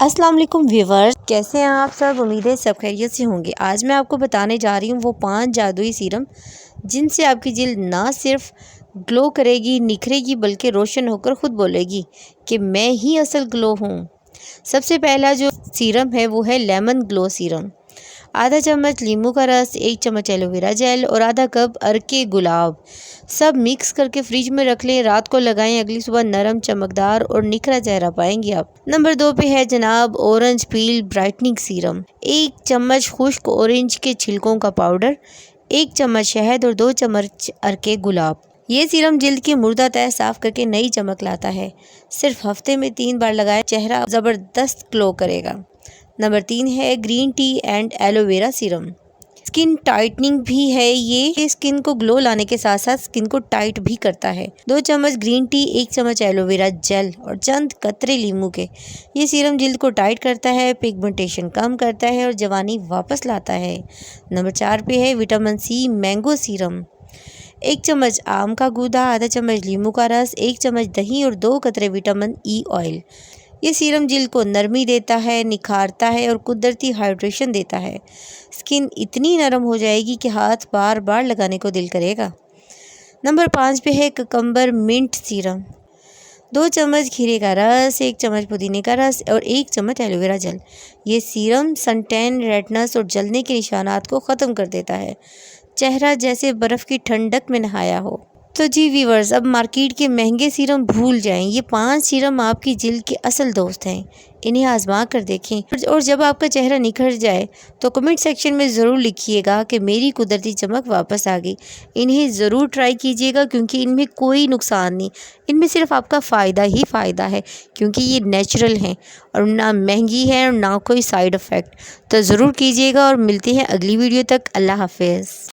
अस्सलाम वालेकुम व्यूवर्स, कैसे हैं आप सब। उम्मीद है सब खैरियत से होंगे। आज मैं आपको बताने जा रही हूँ वो 5 जादुई सीरम जिनसे आपकी जिल्द ना सिर्फ ग्लो करेगी, निखरेगी, बल्कि रोशन होकर ख़ुद बोलेगी कि मैं ही असल ग्लो हूँ। सबसे पहला जो सीरम है वो है लेमन ग्लो सीरम। आधा चम्मच नींबू का रस, 1 चम्मच एलोवेरा जेल और आधा कप अरके गुलाब सब मिक्स करके फ्रिज में रख लें। रात को लगाएं, अगली सुबह नरम, चमकदार और निखरा चेहरा पाएंगे आप। नंबर 2 पे है जनाब ऑरेंज पील ब्राइटनिंग सीरम। 1 चम्मच खुश्क ऑरेंज के छिलकों का पाउडर, 1 चम्मच शहद और 2 चम्मच अरके गुलाब। ये सीरम जिल्द की मुर्दा तह साफ करके नई चमक लाता है। सिर्फ हफ्ते में 3 बार लगाएं, चेहरा ज़बरदस्त ग्लो करेगा। नंबर 3 है green tea and aloe vera serum. Skin tightening भी है ये स्किन को ग्लो लाने के साथ साथ स्किन को टाइट भी करता है। 2 चम्मच ग्रीन टी, 1 चम्मच एलोवेरा जेल और चंद कतरे नींबू के। ये सीरम जिल्द को टाइट करता है, पिगमेंटेशन कम करता है और जवानी वापस लाता है। नंबर 4 पे है विटामिन सी मैंगो सीरम। 1 चम्मच आम का गूदा, आधा चम्मच नींबू का रस, 1 चम्मच दही और 2 कतरे विटामिन ई ऑयल। ये सीरम जिल्द को नरमी देता है, निखारता है और कुदरती हाइड्रेशन देता है। स्किन इतनी नरम हो जाएगी कि हाथ बार बार लगाने को दिल करेगा। नंबर 5 पे है ककम्बर मिंट सीरम। 2 चम्मच खीरे का रस, 1 चम्मच पुदीने का रस और 1 चम्मच एलोवेरा जेल। ये सीरम सनटैन, रेडनेस और जलने के निशानात को ख़त्म कर देता है। चेहरा जैसे बर्फ़ की ठंडक में नहाया हो। तो जी व्यूवर्स, अब मार्केट के महंगे सीरम भूल जाएं। ये 5 सीरम आपकी जिल्द के असल दोस्त हैं। इन्हें आजमा कर देखें और जब आपका चेहरा निखर जाए तो कमेंट सेक्शन में ज़रूर लिखिएगा कि मेरी कुदरती चमक वापस आ गई। इन्हें ज़रूर ट्राई कीजिएगा क्योंकि इनमें कोई नुकसान नहीं, इनमें सिर्फ आपका फ़ायदा ही फ़ायदा है क्योंकि ये नेचुरल हैं और ना महंगी है और ना कोई साइड इफ़ेक्ट। तो ज़रूर कीजिएगा और मिलते हैं अगली वीडियो तक। अल्लाह हाफिज़।